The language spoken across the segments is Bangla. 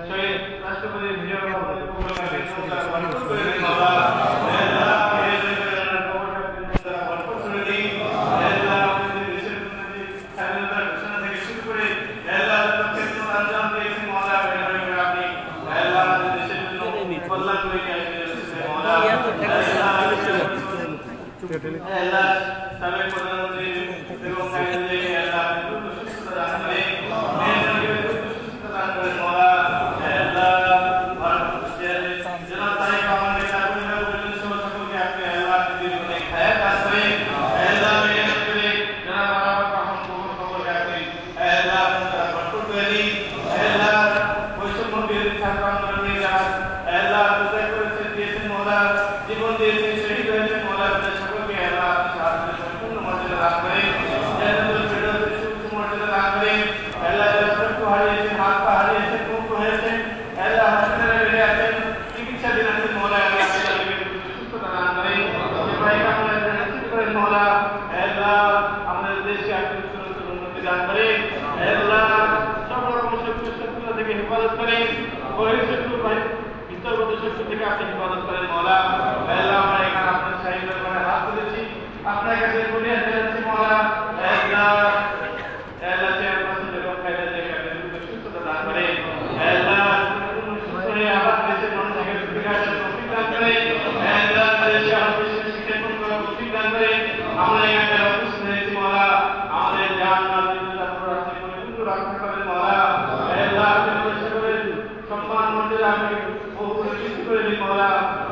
শহীদ রাষ্ট্রপতি জীবন দিয়েছেন শহীদ হয়েছেন মৌলা সকলকে আল্লাহ সম্পূর্ণ মর্যাদা দান করেন মর্যাদা দান করেন আল্লাহ হারিয়েছেন হাত পা হারিয়েছেন মুক্ত হয়েছেন আল্লাহ হাসপাতালে বেড়ে আছেন চিকিৎসাধীন আছেন মৌলা আল্লাহ সুস্থতা দান করেন মৌলা আল্লাহ আমাদের দেশকে আপনি উন্নতি দান করেন আল্লাহ সব রকম শত্রু থেকে হেফাজত করেন শত্রু ভিতরগত শত্রু থেকে আপনি হেফাজত করেন মৌলা আল্লাহ আমরা এখানে আপনার সাহিত্যের করে হাত তুলেছি আপনার কাছে বলে যাচ্ছি মৌলা আল্লাহ আল্লাহ চেয়ারপারসন বেগম খালেদা জিয়াকে আপনি সুস্থতা দান করেন আল্লাহ সুস্থ হয়ে আবার দেশের মানুষকে সুবিধা তৌফিক দান করেন আল্লাহ দেশে আমাদের শিক্ষা করার তৌফিক দান করেন আমরা এখানে উপস্থিত হয়েছি মৌলা আমাদের জান মাল দিনটা পুরো রাখতে করে পুরো রক্ষা করেন মৌলা আল্লাহ আপনি পরিষ্কার করেন সম্মান মর্যাদা আপনি বহু সৃষ্টি করে দিন মৌলা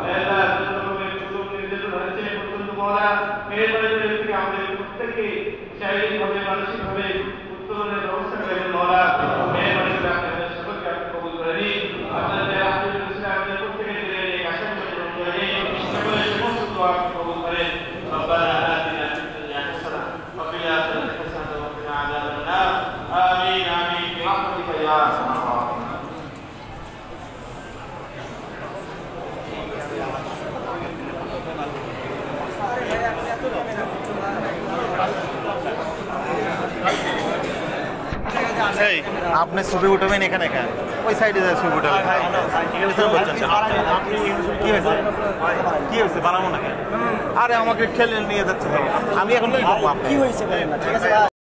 আল্লাহ মৌলা মেহরবানি করে আমাদের প্রত্যেককে শারীরিকভাবে মানসিকভাবে উত্তরণের ব্যবস্থা করেন মৌলা মেহরবানি করে আপনাদের সকলকে আপনি কবুল করে নিন আপনাদের আমাদের প্রত্যেকের দিলে এই আশা গ্রহণ করে নিন সকলের সমস্ত দোয়া কবুল করেন ربنا آتنا في الدنيا حسنة وفي الآخرة حسنة وقنا عذاب النار آمين آمين برحمتك يا أرحم الراحمين আপনি ছবি উঠবেন এখানে কেন ওই সাইডে যায় ছবি উঠাবেন কি হয়েছে কি হয়েছে বাড়াবো না কেন আরে আমাকে ঠেলে নিয়ে যাচ্ছে আমি এখন কি করবো কি হয়েছে